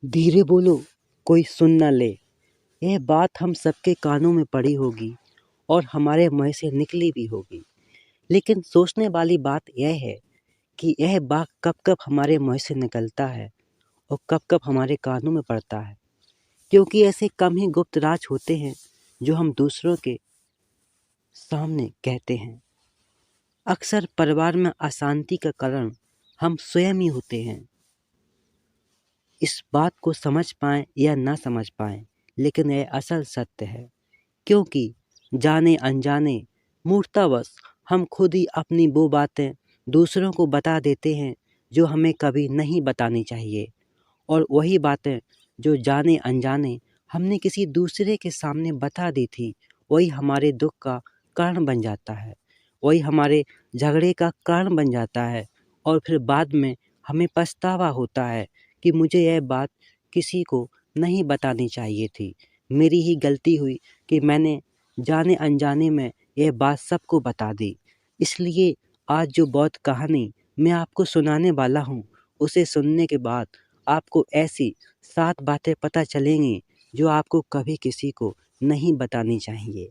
धीरे बोलो, कोई सुन न ले। यह बात हम सबके कानों में पड़ी होगी और हमारे मुँह से निकली भी होगी। लेकिन सोचने वाली बात यह है कि यह बात कब-कब हमारे मुँह से निकलता है और कब-कब हमारे कानों में पड़ता है। क्योंकि ऐसे कम ही गुप्त राज होते हैं जो हम दूसरों के सामने कहते हैं। अक्सर परिवार में अशांति का कारण हम स्वयं ही होते हैं। इस बात को समझ पाएँ या ना समझ पाएँ, लेकिन यह असल सत्य है। क्योंकि जाने अनजाने मूर्खतावश हम खुद ही अपनी वो बातें दूसरों को बता देते हैं जो हमें कभी नहीं बतानी चाहिए, और वही बातें जो जाने अनजाने हमने किसी दूसरे के सामने बता दी थी, वही हमारे दुख का कारण बन जाता है, वही हमारे झगड़े का कारण बन जाता है। और फिर बाद में हमें पछतावा होता है कि मुझे यह बात किसी को नहीं बतानी चाहिए थी, मेरी ही गलती हुई कि मैंने जाने अनजाने में यह बात सबको बता दी। इसलिए आज जो बौद्ध कहानी मैं आपको सुनाने वाला हूँ, उसे सुनने के बाद आपको ऐसी 7 बातें पता चलेंगी जो आपको कभी किसी को नहीं बतानी चाहिए।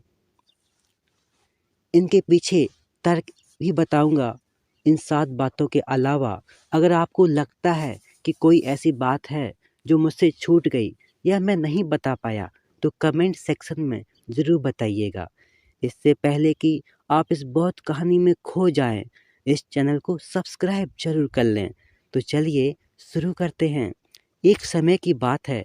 इनके पीछे तर्क भी बताऊँगा। इन 7 बातों के अलावा अगर आपको लगता है कि कोई ऐसी बात है जो मुझसे छूट गई या मैं नहीं बता पाया, तो कमेंट सेक्शन में ज़रूर बताइएगा। इससे पहले कि आप इस बौद्ध कहानी में खो जाएं, इस चैनल को सब्सक्राइब ज़रूर कर लें। तो चलिए शुरू करते हैं। एक समय की बात है,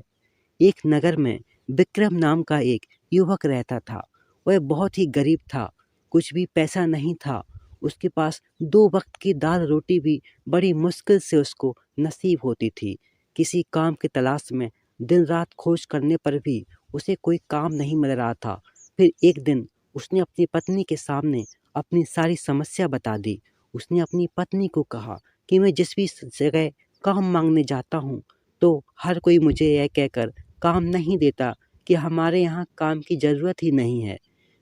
एक नगर में विक्रम नाम का एक युवक रहता था। वह बहुत ही गरीब था, कुछ भी पैसा नहीं था। उसके पास 2 वक्त की दाल रोटी भी बड़ी मुश्किल से उसको नसीब होती थी। किसी काम की तलाश में दिन रात खोज करने पर भी उसे कोई काम नहीं मिल रहा था। फिर एक दिन उसने अपनी पत्नी के सामने अपनी सारी समस्या बता दी। उसने अपनी पत्नी को कहा कि मैं जिस भी जगह काम मांगने जाता हूँ, तो हर कोई मुझे यह कहकर काम नहीं देता कि हमारे यहाँ काम की ज़रूरत ही नहीं है।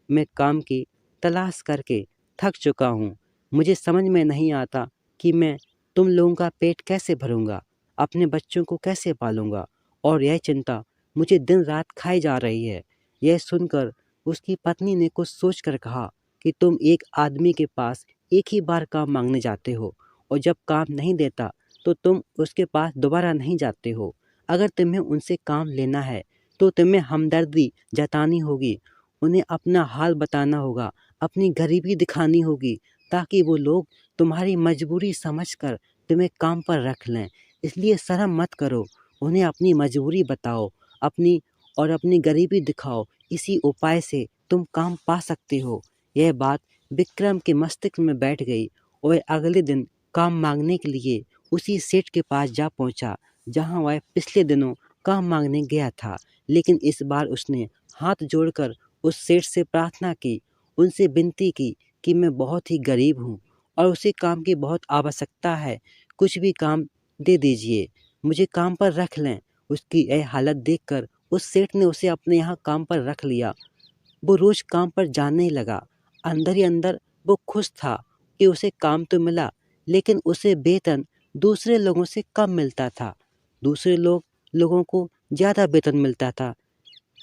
मैं काम की तलाश करके थक चुका हूँ। मुझे समझ में नहीं आता कि मैं तुम लोगों का पेट कैसे भरूँगा, अपने बच्चों को कैसे पालूँगा, और यह चिंता मुझे दिन रात खाए जा रही है। यह सुनकर उसकी पत्नी ने कुछ सोचकर कहा कि तुम एक आदमी के पास एक ही बार काम मांगने जाते हो, और जब काम नहीं देता तो तुम उसके पास दोबारा नहीं जाते हो। अगर तुम्हें उनसे काम लेना है तो तुम्हें हमदर्दी जतानी होगी, उन्हें अपना हाल बताना होगा, अपनी गरीबी दिखानी होगी, ताकि वो लोग तुम्हारी मजबूरी समझकर तुम्हें काम पर रख लें। इसलिए शर्म मत करो, उन्हें अपनी मजबूरी बताओ, अपनी गरीबी दिखाओ। इसी उपाय से तुम काम पा सकते हो। यह बात विक्रम के मस्तिष्क में बैठ गई और वह अगले दिन काम मांगने के लिए उसी सेठ के पास जा पहुंचा जहां वह पिछले दिनों काम मांगने गया था। लेकिन इस बार उसने हाथ जोड़कर उस सेठ से प्रार्थना की, उनसे विनती की कि मैं बहुत ही गरीब हूँ और उसे काम की बहुत आवश्यकता है। कुछ भी काम दे दीजिए, मुझे काम पर रख लें। उसकी यह हालत देखकर उस सेठ ने उसे अपने यहाँ काम पर रख लिया। वो रोज़ काम पर जाने लगा। अंदर ही अंदर वो खुश था कि उसे काम तो मिला, लेकिन उसे वेतन दूसरे लोगों से कम मिलता था। दूसरे लोगों को ज़्यादा वेतन मिलता था,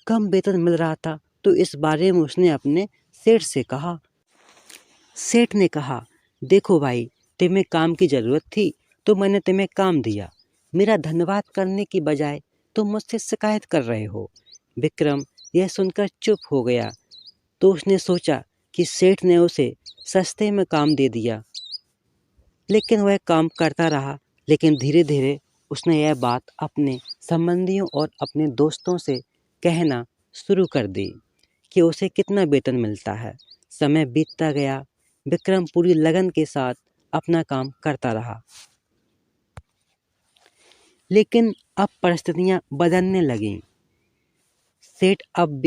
कम वेतन मिल रहा था। तो इस बारे में उसने अपने सेठ से कहा। सेठ ने कहा, देखो भाई, तुम्हें काम की ज़रूरत थी तो मैंने तुम्हें काम दिया। मेरा धन्यवाद करने की बजाय तुम मुझसे शिकायत कर रहे हो। विक्रम यह सुनकर चुप हो गया। तो उसने सोचा कि सेठ ने उसे सस्ते में काम दे दिया, लेकिन वह काम करता रहा। लेकिन धीरे धीरे उसने यह बात अपने संबंधियों और अपने दोस्तों से कहना शुरू कर दी कि उसे कितना वेतन मिलता है। समय बीतता गया, विक्रम पूरी लगन के साथ अपना काम करता रहा। लेकिन अब परिस्थितियां बदलने लगीं। सेठ अब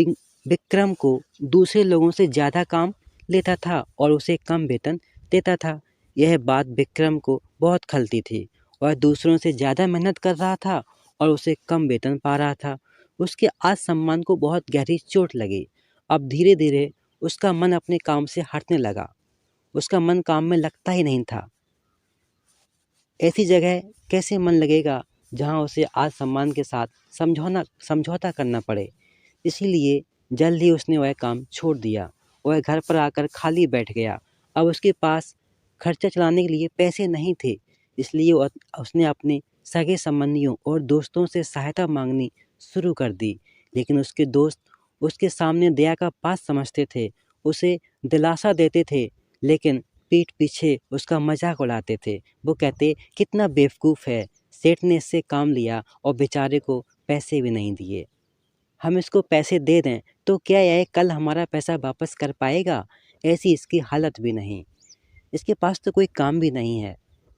विक्रम को दूसरे लोगों से ज़्यादा काम लेता था और उसे कम वेतन देता था। यह बात विक्रम को बहुत खलती थी। वह दूसरों से ज़्यादा मेहनत कर रहा था और उसे कम वेतन पा रहा था। उसके आत्मसम्मान को बहुत गहरी चोट लगी। अब धीरे धीरे उसका मन अपने काम से हटने लगा। उसका मन काम में लगता ही नहीं था। ऐसी जगह कैसे मन लगेगा जहाँ उसे आज सम्मान के साथ समझौता करना पड़े। इसीलिए जल्द ही उसने वह काम छोड़ दिया। वह घर पर आकर खाली बैठ गया। अब उसके पास खर्चा चलाने के लिए पैसे नहीं थे, इसलिए उसने अपने सगे संबंधियों और दोस्तों से सहायता मांगनी शुरू कर दी। लेकिन उसके दोस्त उसके सामने दया का पात्र समझते थे, उसे दिलासा देते थे, लेकिन पीठ पीछे उसका मजाक उड़ाते थे। वो कहते, कितना बेवकूफ़ है, सेठ ने इससे काम लिया और बेचारे को पैसे भी नहीं दिए। हम इसको पैसे दे दें तो क्या यह कल हमारा पैसा वापस कर पाएगा? ऐसी इसकी हालत भी नहीं। इसके पास तो कोई काम भी नहीं है,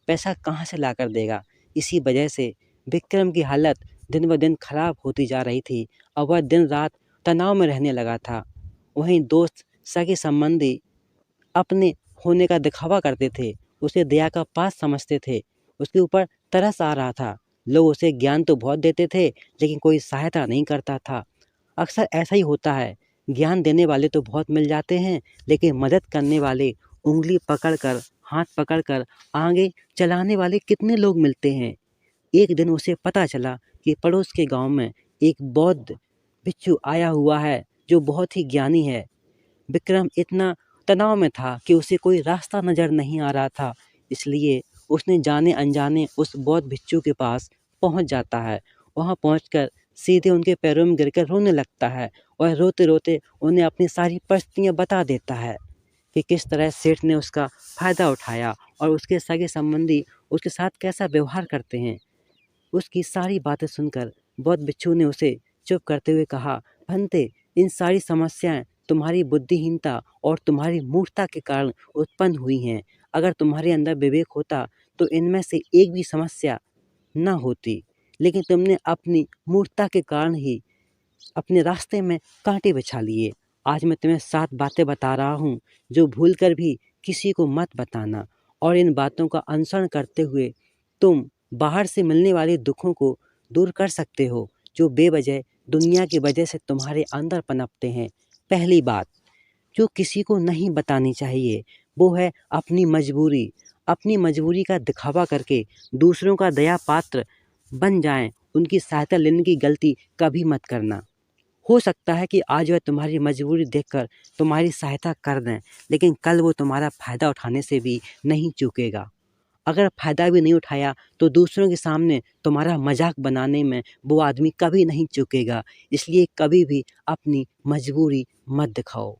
पैसा कहाँ से लाकर देगा? इसी वजह से विक्रम की हालत दिन ब दिन खराब होती जा रही थी और वह दिन रात तनाव में रहने लगा था। वहीं दोस्त, सगे संबंधी अपने होने का दिखावा करते थे, उसे दया का पात्र समझते थे, उसके ऊपर तरस आ रहा था। लोग उसे ज्ञान तो बहुत देते थे, लेकिन कोई सहायता नहीं करता था। अक्सर ऐसा ही होता है, ज्ञान देने वाले तो बहुत मिल जाते हैं, लेकिन मदद करने वाले, उँगली पकड़कर, हाथ पकड़कर आगे चलाने वाले कितने लोग मिलते हैं। एक दिन उसे पता चला कि पड़ोस के गाँव में एक बौद्ध भिक्षु आया हुआ है, जो बहुत ही ज्ञानी है। विक्रम इतना तनाव में था कि उसे कोई रास्ता नज़र नहीं आ रहा था, इसलिए उसने जाने अनजाने उस बौद्ध भिक्षु के पास पहुंच जाता है। वहां पहुंचकर सीधे उनके पैरों में गिरकर रोने लगता है और रोते रोते उन्हें अपनी सारी परिस्थितियां बता देता है कि किस तरह सेठ ने उसका फ़ायदा उठाया और उसके सगे संबंधी उसके साथ कैसा व्यवहार करते हैं। उसकी सारी बातें सुनकर बौद्ध भिक्षु ने उसे चुप करते हुए कहा, भंते, इन सारी समस्याएं तुम्हारी बुद्धिहीनता और तुम्हारी मूर्खता के कारण उत्पन्न हुई हैं। अगर तुम्हारे अंदर विवेक होता तो इनमें से एक भी समस्या न होती, लेकिन तुमने अपनी मूर्खता के कारण ही अपने रास्ते में कांटे बिछा लिए। आज मैं तुम्हें 7 बातें बता रहा हूँ, जो भूलकर भी किसी को मत बताना, और इन बातों का अनुसरण करते हुए तुम बाहर से मिलने वाले दुखों को दूर कर सकते हो, जो बेवजह दुनिया की वजह से तुम्हारे अंदर पनपते हैं। पहली बात जो किसी को नहीं बतानी चाहिए, वो है अपनी मजबूरी। अपनी मजबूरी का दिखावा करके दूसरों का दया पात्र बन जाएं, उनकी सहायता लेने की गलती कभी मत करना। हो सकता है कि आज वह तुम्हारी मजबूरी देखकर तुम्हारी सहायता कर दें, लेकिन कल वो तुम्हारा फ़ायदा उठाने से भी नहीं चूकेगा। अगर फ़ायदा भी नहीं उठाया तो दूसरों के सामने तुम्हारा मजाक बनाने में वो आदमी कभी नहीं चूकेगा। इसलिए कभी भी अपनी मजबूरी मत दिखाओ।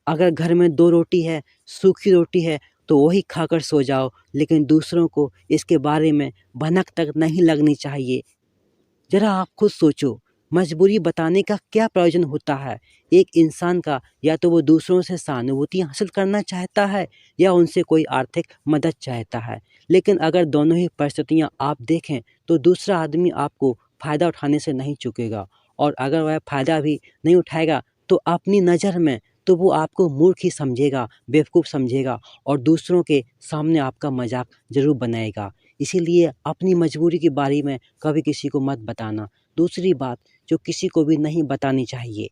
अगर घर में 2 रोटी है, सूखी रोटी है, तो वही खाकर सो जाओ, लेकिन दूसरों को इसके बारे में भनक तक नहीं लगनी चाहिए। ज़रा आप खुद सोचो, मजबूरी बताने का क्या प्रयोजन होता है? एक इंसान का या तो वो दूसरों से सहानुभूति हासिल करना चाहता है या उनसे कोई आर्थिक मदद चाहता है। लेकिन अगर दोनों ही परिस्थितियाँ आप देखें तो दूसरा आदमी आपको फ़ायदा उठाने से नहीं चूकेगा, और अगर वह फ़ायदा भी नहीं उठाएगा तो अपनी नज़र में तो वो आपको मूर्ख ही समझेगा, बेवकूफ़ समझेगा, और दूसरों के सामने आपका मजाक ज़रूर बनाएगा। इसीलिए अपनी मजबूरी के बारे में कभी किसी को मत बताना। दूसरी बात जो किसी को भी नहीं बतानी चाहिए,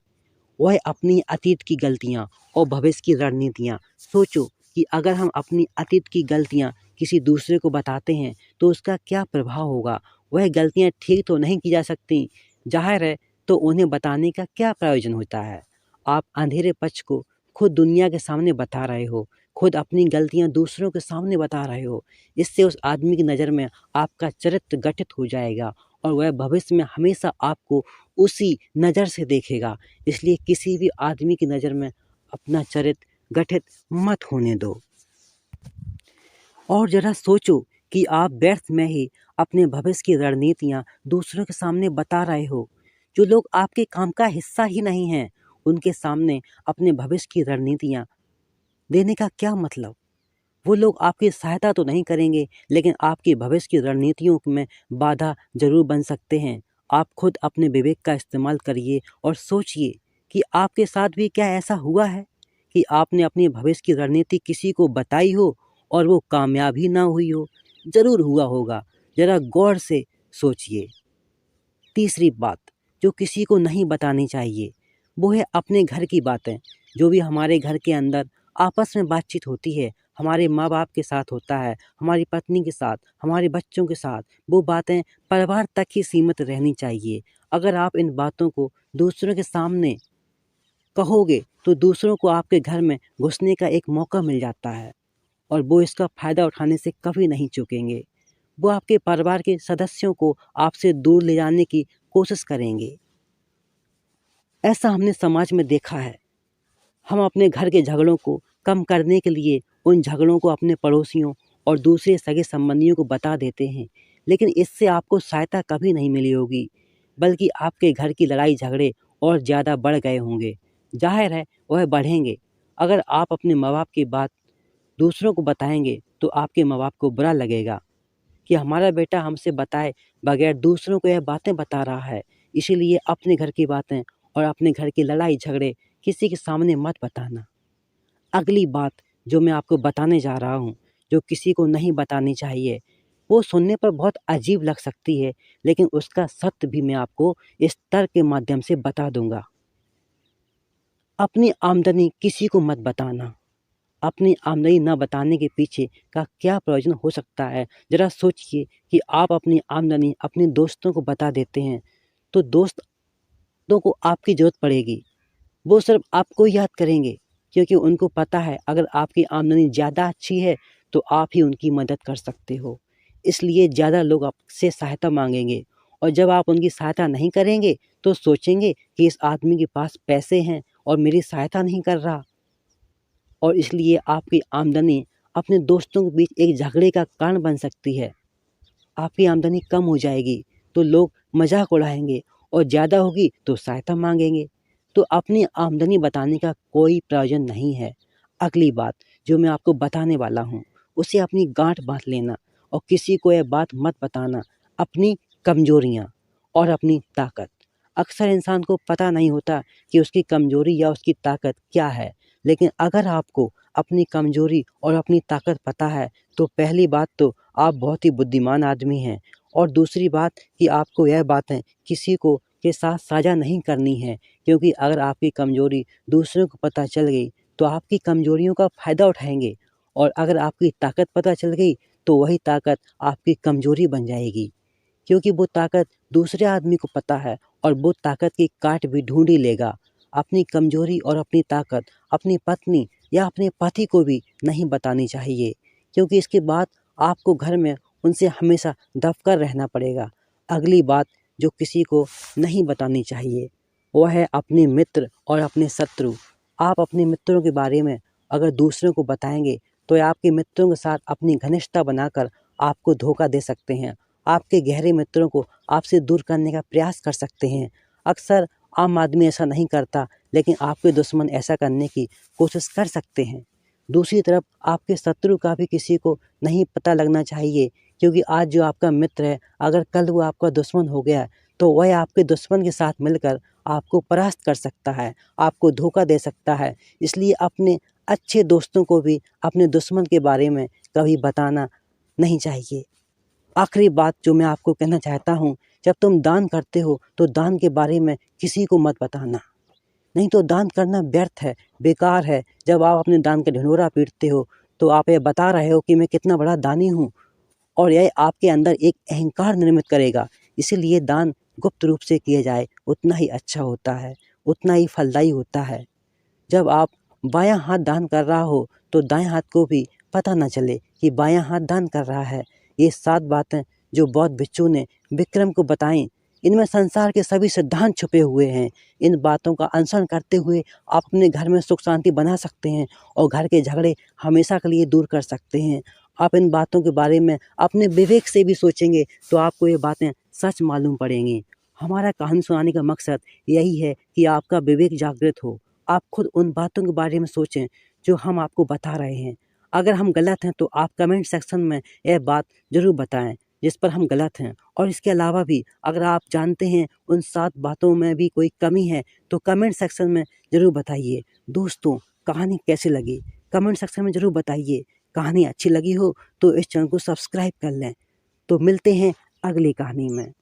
वह है अपनी अतीत की गलतियाँ और भविष्य की रणनीतियाँ। सोचो कि अगर हम अपनी अतीत की गलतियाँ किसी दूसरे को बताते हैं तो उसका क्या प्रभाव होगा? वह गलतियाँ ठीक तो नहीं की जा सकती, ज़ाहिर है, तो उन्हें बताने का क्या प्रयोजन होता है? आप अंधेरे पक्ष को खुद दुनिया के सामने बता रहे हो, खुद अपनी गलतियाँ दूसरों के सामने बता रहे हो। इससे उस आदमी की नज़र में आपका चरित्र गठित हो जाएगा और वह भविष्य में हमेशा आपको उसी नज़र से देखेगा। इसलिए किसी भी आदमी की नज़र में अपना चरित्र गठित मत होने दो। और ज़रा सोचो कि आप व्यर्थ में ही अपने भविष्य की रणनीतियाँ दूसरों के सामने बता रहे हो। जो लोग आपके काम का हिस्सा ही नहीं हैं, उनके सामने अपने भविष्य की रणनीतियाँ देने का क्या मतलब? वो लोग आपकी सहायता तो नहीं करेंगे, लेकिन आपकी भविष्य की रणनीतियों में बाधा ज़रूर बन सकते हैं। आप खुद अपने विवेक का इस्तेमाल करिए और सोचिए कि आपके साथ भी क्या ऐसा हुआ है कि आपने अपनी भविष्य की रणनीति किसी को बताई हो और वो कामयाब ही ना हुई हो? ज़रूर हुआ होगा, ज़रा गौर से सोचिए। तीसरी बात जो किसी को नहीं बतानी चाहिए, वो है अपने घर की बातें। जो भी हमारे घर के अंदर आपस में बातचीत होती है, हमारे माँ बाप के साथ होता है, हमारी पत्नी के साथ, हमारे बच्चों के साथ, वो बातें परिवार तक ही सीमित रहनी चाहिए। अगर आप इन बातों को दूसरों के सामने कहोगे तो दूसरों को आपके घर में घुसने का एक मौका मिल जाता है और वो इसका फ़ायदा उठाने से कभी नहीं चूकेंगे। वो आपके परिवार के सदस्यों को आपसे दूर ले जाने की कोशिश करेंगे। ऐसा हमने समाज में देखा है। हम अपने घर के झगड़ों को कम करने के लिए उन झगड़ों को अपने पड़ोसियों और दूसरे सगे संबंधियों को बता देते हैं, लेकिन इससे आपको सहायता कभी नहीं मिली होगी, बल्कि आपके घर की लड़ाई झगड़े और ज़्यादा बढ़ गए होंगे। जाहिर है वह बढ़ेंगे। अगर आप अपने माँ बाप की बात दूसरों को बताएंगे तो आपके माँ बाप को बुरा लगेगा कि हमारा बेटा हमसे बताए बगैर दूसरों को यह बातें बता रहा है। इसीलिए अपने घर की बातें और अपने घर की लड़ाई झगड़े किसी के सामने मत बताना। अगली बात जो मैं आपको बताने जा रहा हूँ, जो किसी को नहीं बतानी चाहिए, वो सुनने पर बहुत अजीब लग सकती है, लेकिन उसका सत्य भी मैं आपको इस तर्क के माध्यम से बता दूंगा। अपनी आमदनी किसी को मत बताना। अपनी आमदनी न बताने के पीछे का क्या प्रयोजन हो सकता है। ज़रा सोचिए कि आप अपनी आमदनी अपने दोस्तों को बता देते हैं तो दोस्तों को आपकी ज़रूरत पड़ेगी। वो सिर्फ आपको याद करेंगे क्योंकि उनको पता है अगर आपकी आमदनी ज़्यादा अच्छी है तो आप ही उनकी मदद कर सकते हो। इसलिए ज़्यादा लोग आपसे सहायता मांगेंगे और जब आप उनकी सहायता नहीं करेंगे तो सोचेंगे कि इस आदमी के पास पैसे हैं और मेरी सहायता नहीं कर रहा, और इसलिए आपकी आमदनी अपने दोस्तों के बीच एक झगड़े का कारण बन सकती है। आपकी आमदनी कम हो जाएगी तो लोग मजाक उड़ाएंगे और ज़्यादा होगी तो सहायता मांगेंगे। तो अपनी आमदनी बताने का कोई प्रयोजन नहीं है। अगली बात जो मैं आपको बताने वाला हूँ उसे अपनी गांठ बांध लेना और किसी को यह बात मत बताना। अपनी कमजोरियाँ और अपनी ताकत। अक्सर इंसान को पता नहीं होता कि उसकी कमजोरी या उसकी ताकत क्या है, लेकिन अगर आपको अपनी कमजोरी और अपनी ताकत पता है तो पहली बात तो आप बहुत ही बुद्धिमान आदमी हैं, और दूसरी बात कि आपको यह बातें किसी को के साथ साझा नहीं करनी है, क्योंकि अगर आपकी कमजोरी दूसरों को पता चल गई तो आपकी कमजोरियों का फ़ायदा उठाएंगे, और अगर आपकी ताकत पता चल गई तो वही ताकत आपकी कमजोरी बन जाएगी, क्योंकि वो ताकत दूसरे आदमी को पता है और वो ताकत की काट भी ढूंढ ही लेगा। अपनी कमजोरी और अपनी ताकत अपनी पत्नी या अपने पति को भी नहीं बतानी चाहिए, क्योंकि इसके बाद आपको घर में उनसे हमेशा दबकर रहना पड़ेगा। अगली बात जो किसी को नहीं बतानी चाहिए वह है अपने मित्र और अपने शत्रु। आप अपने मित्रों के बारे में अगर दूसरों को बताएंगे तो ये आपके मित्रों के साथ अपनी घनिष्ठता बनाकर आपको धोखा दे सकते हैं। आपके गहरे मित्रों को आपसे दूर करने का प्रयास कर सकते हैं। अक्सर आम आदमी ऐसा नहीं करता, लेकिन आपके दुश्मन ऐसा करने की कोशिश कर सकते हैं। दूसरी तरफ आपके शत्रु का भी किसी को नहीं पता लगना चाहिए, क्योंकि आज जो आपका मित्र है अगर कल वो आपका दुश्मन हो गया तो वह आपके दुश्मन के साथ मिलकर आपको परास्त कर सकता है, आपको धोखा दे सकता है। इसलिए अपने अच्छे दोस्तों को भी अपने दुश्मन के बारे में कभी बताना नहीं चाहिए। आखिरी बात जो मैं आपको कहना चाहता हूँ, जब तुम दान करते हो तो दान के बारे में किसी को मत बताना, नहीं तो दान करना व्यर्थ है, बेकार है। जब आप अपने दान का ढिंढोरा पीटते हो तो आप ये बता रहे हो कि मैं कितना बड़ा दानी हूँ, और यह आपके अंदर एक अहंकार निर्मित करेगा। इसीलिए दान गुप्त रूप से किया जाए उतना ही अच्छा होता है, उतना ही फलदायी होता है। जब आप बायां हाथ दान कर रहा हो तो दाएं हाथ को भी पता न चले कि बायां हाथ दान कर रहा है। ये 7 बातें जो बौद्ध भिक्षु ने विक्रम को बताई, इनमें संसार के सभी सिद्धांत छुपे हुए हैं। इन बातों का अनुसरण करते हुए आप अपने घर में सुख शांति बना सकते हैं और घर के झगड़े हमेशा के लिए दूर कर सकते हैं। आप इन बातों के बारे में अपने विवेक से भी सोचेंगे तो आपको ये बातें सच मालूम पड़ेंगी। हमारा कहानी सुनाने का मकसद यही है कि आपका विवेक जागृत हो। आप खुद उन बातों के बारे में सोचें जो हम आपको बता रहे हैं। अगर हम गलत हैं तो आप कमेंट सेक्शन में यह बात ज़रूर बताएं जिस पर हम गलत हैं, और इसके अलावा भी अगर आप जानते हैं उन 7 बातों में भी कोई कमी है तो कमेंट सेक्शन में ज़रूर बताइए। दोस्तों, कहानी कैसी लगी कमेंट सेक्शन में ज़रूर बताइए। कहानी अच्छी लगी हो तो इस चैनल को सब्सक्राइब कर लें। तो मिलते हैं अगली कहानी में।